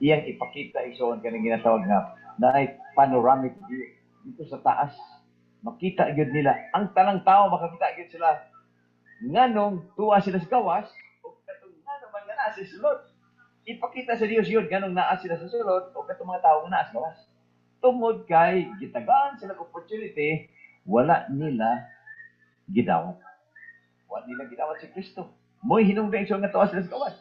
iyang ipakita igsoon kaning ginatawag nga na panoramic view dito sa taas. Makita gyud nila ang tanang tao, makakita gyud sila nganong tuwa sila sa gawas o katong nganong man nga naa sa sulod. Ipakita sa Dios yun nganong naa sila sa sulod o katong mga tao nga naa sa gawas. Tungod kay gitagaan sila opportunity, wala nila gidawat. Wala nila gidawat si Kristo. Mo'y hinungday siya nga tuwa sila sa gawas.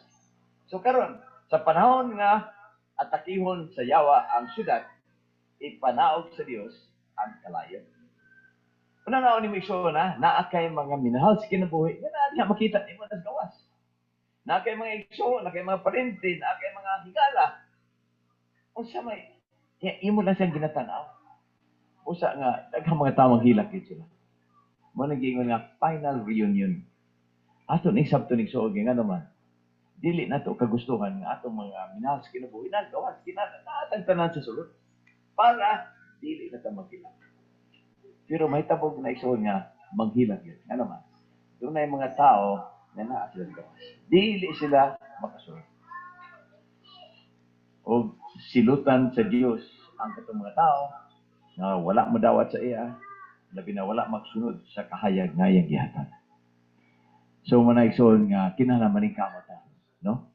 So karon sa panahon nga atakihon sa yawa ang syudad, ipanaog sa Dios ang kalayo. Unang-una ni Misyon naa kay mga minahal sa kinabuhi, nga na makita nimo sa gawas. Na kay mga igsoon, na kay mga parente, na kay mga higala. Unsa may imo lang siyang ginatanaw. Usa nga daghang mga tao hilak gid sila. Mo nagingon nga final reunion. Ato ni sabto ni igsoon nga naman. Dili na to kagustuhan nga atong mga minahal sa kinabuhi na gawas kinatang tanan sa sulod. Para dili na ta magkilak. Pero may tabog na igsoon nga maghilak yun. Nga naman. Doon na yung mga tao na naa sila sa gawas. Dili sila makasunod. O silutan sa Dios ang katong mga tao na wala madawat sa iya, labi na wala magsunod sa kahayag nga iyang gihatag. So manaigsoon nga kinahanglan maning kamot no?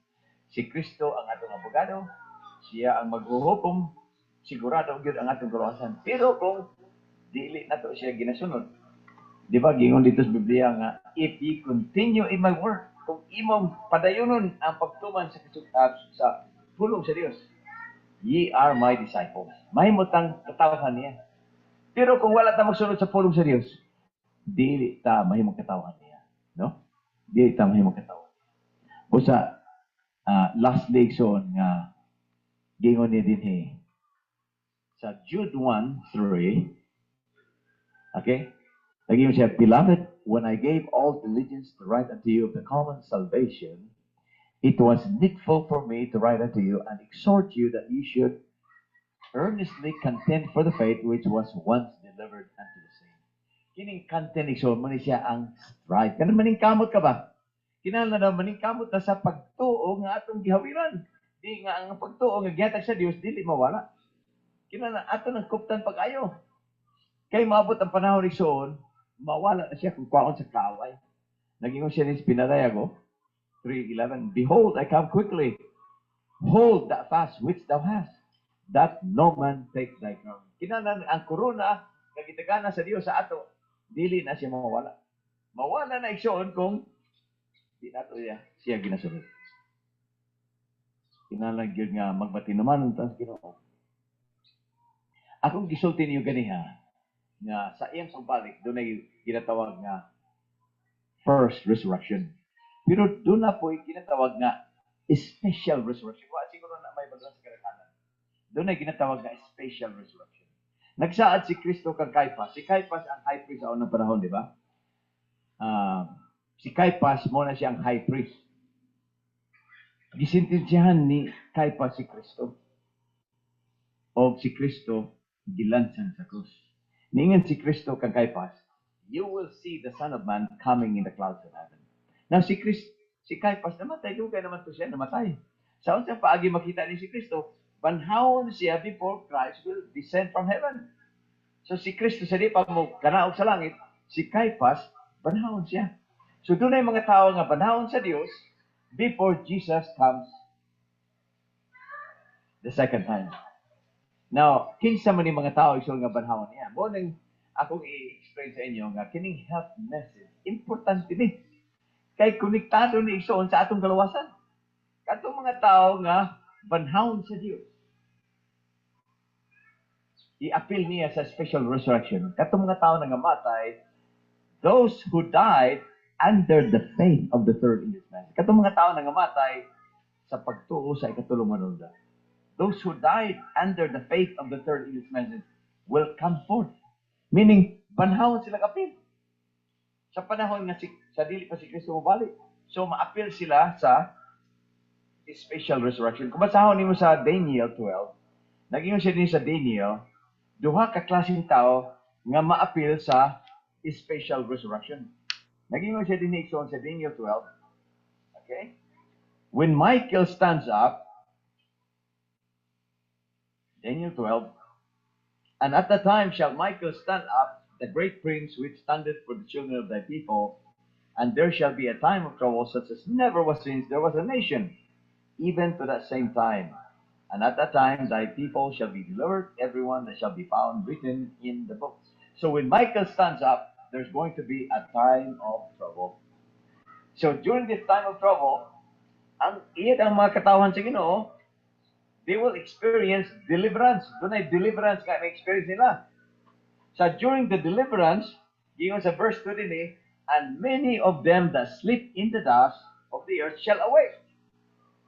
Si Kristo ang atong abogado, siya ang maghuhukom, sigurado gyud ang atong kaluwasan. Pero kung dili nato siya ginasunod, di ba gingon dito sa Biblia nga if ye continue in my word, kung imong padayonon ang pagtuman sa pulong sa Dios, ye are my disciples. Mahimutang katawhan niya. Pero kung wala ta magsunod sa pulong sa Dios, dili ta mahimong katawhan niya, no? Dili ta mahimong katawhan. Usa last lection nga gingon ni dinhi sa Jude 1:3. Okay? Naging siya, Beloved, when I gave all diligence to write unto you of the common salvation, it was needful for me to write unto you and exhort you that you should earnestly contend for the faith which was once delivered unto the saints. Kining contend exhort mo ni siya ang strive. Kanang maningkamot ka ba? Kinahanglan na maningkamot na sa pagtuo nga atong gihawiran. Di nga ang pagtuo nga gihatag sa Dios dili mawala. Kinahanglan ato nang kuptan pag-ayo. Kay maabot ang panahon ni Soon, mawala na siya kung kwaon sa kaaway. Naging siya ni Pinadayago, 3:11, Behold, I come quickly. Hold that fast which thou hast, that no man take thy crown. Kinahanglan ang korona nga gitagana sa Dios sa ato, dili na siya mawala. Mawala na igsoon kung di nato siya ginasunod. Kinahanglan gyud nga magpatinuman ta sa Ginoo. Akong gisulti niyo ganiha nga sa iyang pagbalik doon ay ginatawag nga first resurrection. Pero doon na po ay ginatawag nga special resurrection. Wa siguro na may bagay sa karakanan. Doon ay ginatawag nga special resurrection. Nagsaad si Kristo kang Caiaphas. Si Caiaphas ang high priest sa unang panahon, di ba? Si Caiaphas mo na siyang high priest. Gisintensyahan ni Caiaphas si Kristo. O si Kristo gilansan sa krus. Ningan si Kristo kang Caiaphas, you will see the Son of Man coming in the clouds of heaven. Now si Caiaphas namatay, dugay naman to siya, namatay. Sa unsang paagi makita ni si Kristo, banhawon siya before Christ will descend from heaven. So si Kristo sa di pa mo kanaog sa langit, si Caiaphas, banhawon siya. So doon ay mga tao nga banhawon sa Dios before Jesus comes the second time. Now, kinsa man ni mga tao isul nga banhawon niya. Mo ning akong i-explain sa inyo nga kining health message importante ni. Kay konektado ni igsoon sa atong kaluwasan. Katong mga tao nga banhawon sa Dios. I-appeal niya sa special resurrection. Katong mga tao nga namatay, those who died under the faith of the third English message. Katong mga tao nga namatay sa pagtuo sa ikatulong manunod. Those who died under the faith of the third English message will come forth. Meaning, banhawon sila kapil. Sa panahon nga sa dili pa si Kristo mabalik. So, ma-appeal sila sa special resurrection. Kung basahon nimo sa Daniel 12, naging siya din sa Daniel, duha ka klaseng tao nga ma-appeal sa special resurrection. Naging siya din sa Daniel 12. Okay? When Michael stands up, Daniel 12. And at the time shall Michael stand up, the great prince which standeth for the children of thy people, and there shall be a time of trouble such as never was since there was a nation, even to that same time. And at that time thy people shall be delivered, everyone that shall be found written in the books. So when Michael stands up, there's going to be a time of trouble. So during this time of trouble, ang mga katawan sa Ginoo, they will experience deliverance. Doon ay deliverance ka na-experience nila. So during the deliverance, giyon sa verse 2 din and many of them that sleep in the dust of the earth shall awake.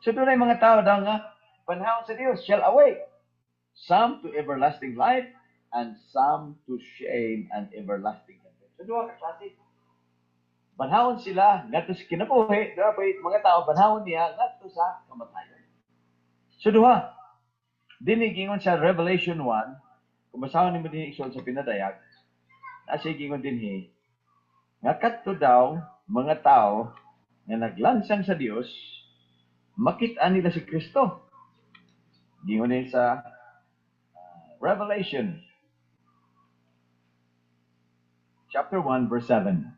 So doon ay mga tao daw nga, panahon sa Dios shall awake. Some to everlasting life, and some to shame and everlasting contempt. So duha ka klase. Banhawon sila, ngadto sa kinabuhi, dapat mga tao, banhawon niya, ngadto sa kamatayon. So duha, dinigingon sa Revelation 1, kung basahon nimo din isul sa pinadayag, nasa gingon din nga kadto daw, mga tao, nga naglansang sa Dios, makita nila si Kristo. Gingon din sa Revelation, chapter 1, verse 7.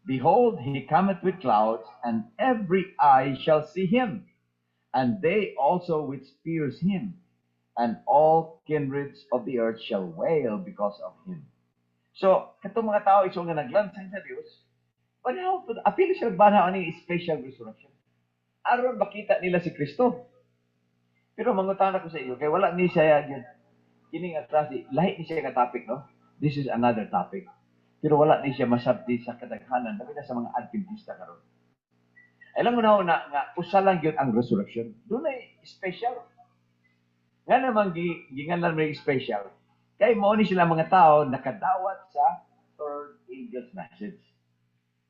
Behold, he cometh with clouds, and every eye shall see him, and they also which pierce him, and all kindreds of the earth shall wail because of him. So, katong mga tao iso nga naglansang sa Dios, banaw to, apil sila banaw ani special resurrection. Aron makita nila si Kristo. Pero mangutan ako sa iyo, kay wala ni siya yun. Kining atrasi, lahi ni siya nga topic, no? This is another topic. Pero wala ni siya masabdi sa kadaghanan, labi na sa mga Adventista karon. Alam mo na nga usa lang gyud ang resurrection. Doon ay special. Nga naman gingalan may special. Kay mo ni sila mga tao nakadawat sa third angel's message.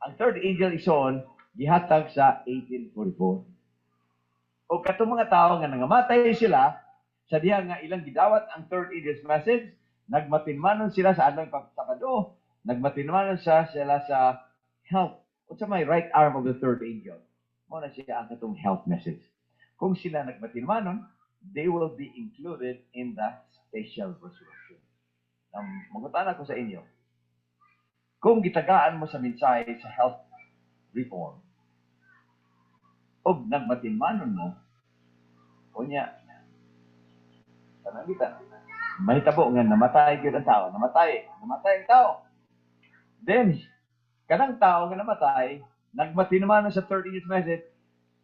Ang third angel ison gihatag sa 1844. O katong mga tao nga nangamatay sila sa diha nga ilang gidawat ang third angel's message, nagmatinmanon sila sa adlaw pagtakado, nagmatinmanon sila sa health. Unsa may right arm of the third angel? Mo na siya ang katong health message. Kung sila nagmatinmanon, they will be included in that special resurrection. Mangutan ako sa inyo, kung gitagaan mo sa mensahe sa health reform, o nagmatinmanon mo, kunya, tanang kita, mahitabo nga namatay gyud ang tao, namatay ang tao. Then, kanang tao nga namatay, nagmatinmanon sa 30 years message,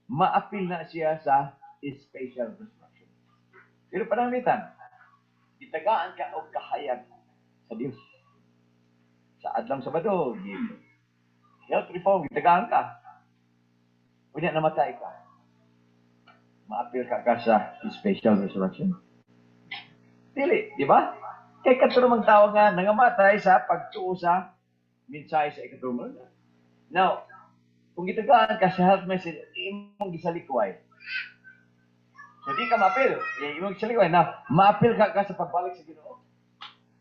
ma-appeal na siya sa special resurrection. Pero pananglitan, itagaan ka o kahayag sa Dios. Sa adlang Sabado, health reform, itagaan ka. Kunya namatay ka. Ma-appeal ka sa special resurrection. Dili, di ba? Kay katurumang tao nga nangamatay sa pagtuo sa mensahe sa ikaturumang. Now, kung itagaan ka sa health message, imong gisalikway. So di ka ma-appeal. Imong gisalikway na ma-appeal ka sa pagbalik sa Ginoo.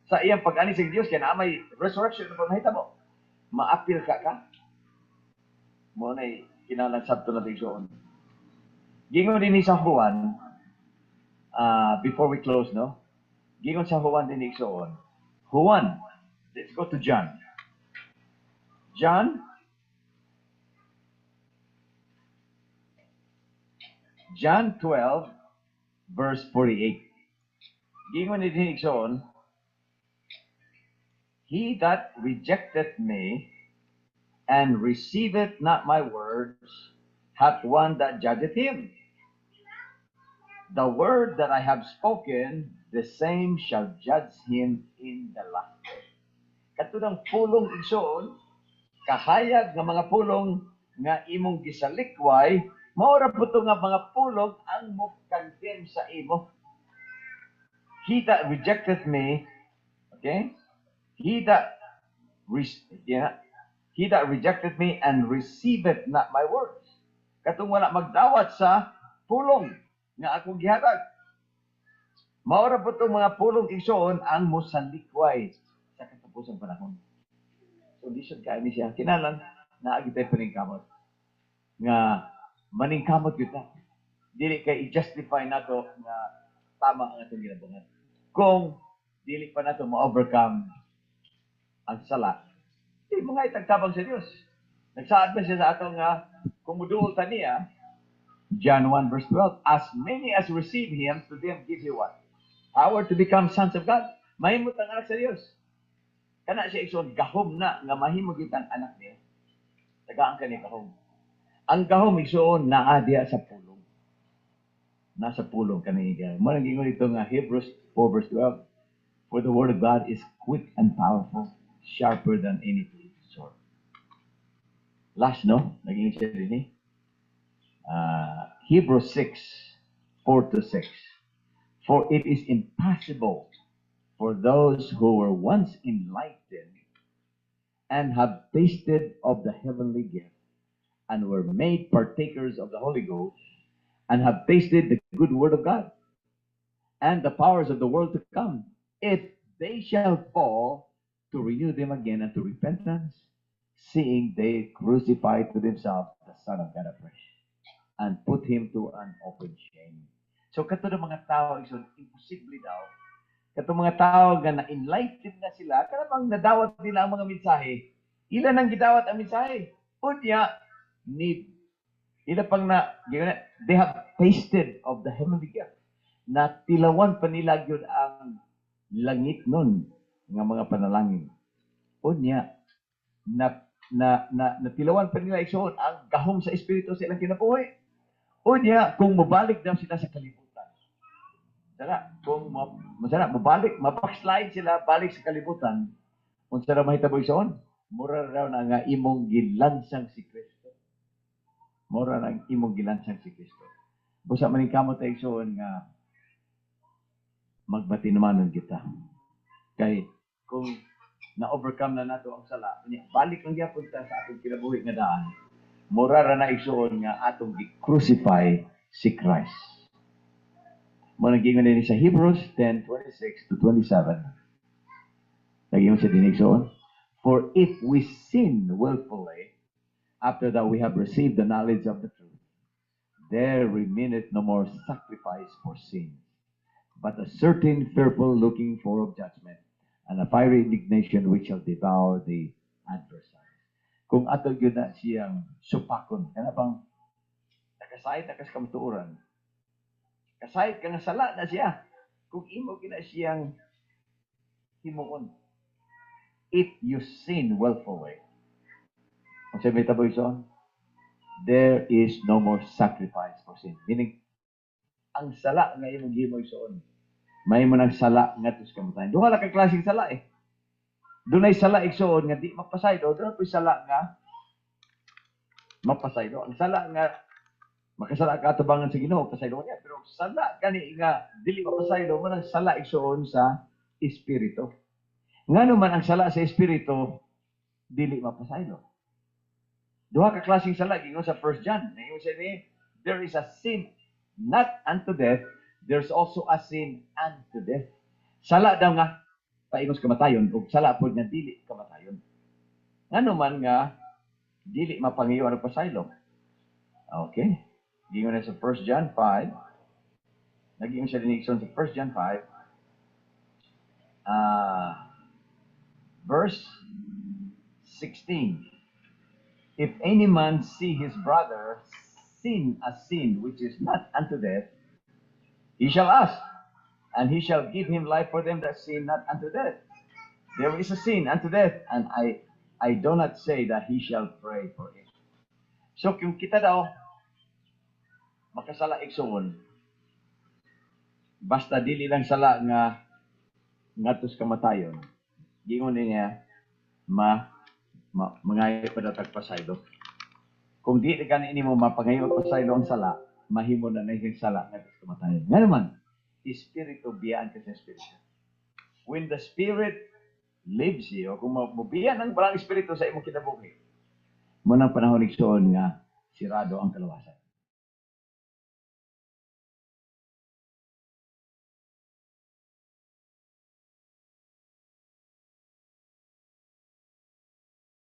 Sa iyang pag-ani sa Dios kaya na may resurrection na mahitabo. Ma-appeal ka. Mo na kinahanglan sabto na tigsoon. Gingon din sa Juan, before we close, no? Gingon sa Juan din igsoon. Juan, let's go to John. John 12, verse 48. Gingon din igsoon, he that rejecteth me and receiveth not my words hath one that judgeth him. The word that I have spoken, the same shall judge him in the last day. Katudang pulong igsoon, kahayag nga mga pulong nga imong gisalikway, maura po ito nga mga pulong ang mo-condemn sa imo. He that rejecteth me, okay? He that rejecteth me and receiveth not my words. Katong wala magdawat sa pulong nga akong gihatag. Maura po itong mga pulong igsoon ang musalikway sa katapusang panahon. So, listen kayo ni siya. Kinalan, naagitay paningkamot. Nga, maningkamot yun na. Dili kay i-justify na to nga tama ang atong ginabuhat. Kung dili pa nato ma-overcome ang sala, di mga itagtabang sa Dios. Nagsaad ba siya sa ato nga, kung muduol ta niya, John 1 verse 12, as many as receive Him, to them give He what? Power to become sons of God. Mahimot ang anak sa Dios. Kana siya igsoon, gahom na, nga mahimog itang anak niya. Tagaan ka ni gahom. Ang gahom igsoon, naa diya sa pulong. Nasa pulong kaniya. Mo nang ingon ito nga Hebrews 4 verse 12. For the word of God is quick and powerful, sharper than any two-edged sword. Last, no? Naging siya din eh. Hebrews 6, 4 to 6. For it is impossible for those who were once enlightened and have tasted of the heavenly gift and were made partakers of the Holy Ghost and have tasted the good word of God and the powers of the world to come, if they shall fall, to renew them again unto repentance, seeing they crucify to themselves the Son of God afresh, and put him to an open shame. So kato ng mga tao, imposible daw, kato mga tao nga na-enlightened na sila, kanamang nadawat nila ang mga mensahe, ilan ang gidawat ang mensahe? Unya, need. Ila pang they have tasted of the heavenly gift. Na tilawan pa nila yun ang langit nun ng mga panalangin. Unya, natilawan pa nila igsoon ang gahom sa Espiritu sa ilang kinabuhi. Unya, kung mabalik daw sila sa kalibutan. Kung mabalik, mabackslide sila, balik sa kalibutan, kung sila mahitabo igsoon, mura raw na nga imong gilansang si Kristo. Mura na imong gilansang si Kristo. Busa maning kamot ay igsoon nga magbati naman kita. Kay kung na-overcome na nato ang sala, balik lang gyapon ta sa atong kinabuhi nga daan. Mura ra na igsoon nga atong gi-crucify si Christ. Mo nagingon ni sa Hebrews 10:26 to 27. Nagingon sa dinigsoon, for if we sin willfully after that we have received the knowledge of the truth, there remaineth no more sacrifice for sin, but a certain fearful looking for of judgment, and a fiery indignation which shall devour the adversaries. Kung ato yun na siyang supakon, kana bang nakasayit na kas kamtuuran, kasayit ka nga sala na siya, kung imo gina siyang himuon, if you sin willfully, ang sabi may taboy son, there is no more sacrifice for sin. Meaning, ang sala nga imong gimoy soon, may mo ng sala nga tus kamatayan. Doon ka klaseng sala eh. Doon ay sala igsoon nga di mapasaydo. Doon ay sala nga mapasaydo. Ang sala nga makasala ka atabangan sa Ginoo, pasaydo niya. Pero sala kani nga dili mapasaydo mo ng sala igsoon sa espiritu. Nga naman ang sala sa espiritu dili mapasaydo. Duha ka klaseng sala gingon sa 1 John. Ngayon siya ni, there is a sin not unto death, there's also a sin unto death. Sala daw nga paingos kamatayon ug sala pod nga dili kamatayon. Ngano man nga dili mapangiyo ang pasaylo. Okay. Gingon na sa 1 John 5. Naging siya dinigson sa 1 John 5. Verse 16. If any man see his brother sin a sin which is not unto death, he shall ask, and he shall give him life for them that sin not unto death. There is a sin unto death, and I do not say that he shall pray for it. So kung kita daw makasala igsoon, basta dili lang sala nga ngatos kamatayon, gingon niya mangayo pa datag pasaylo. Kung di ka ni mo mapangayo pasaylo ang sala, mahimo na yung sala ngatos kamatayon. Nga naman, espiritu biyaan ka sa espiritu. When the spirit lives you, kung mabubiyan ang parang espiritu sa imong kinabuhi, mo nang panahon igsoon nga sirado ang kalawasan.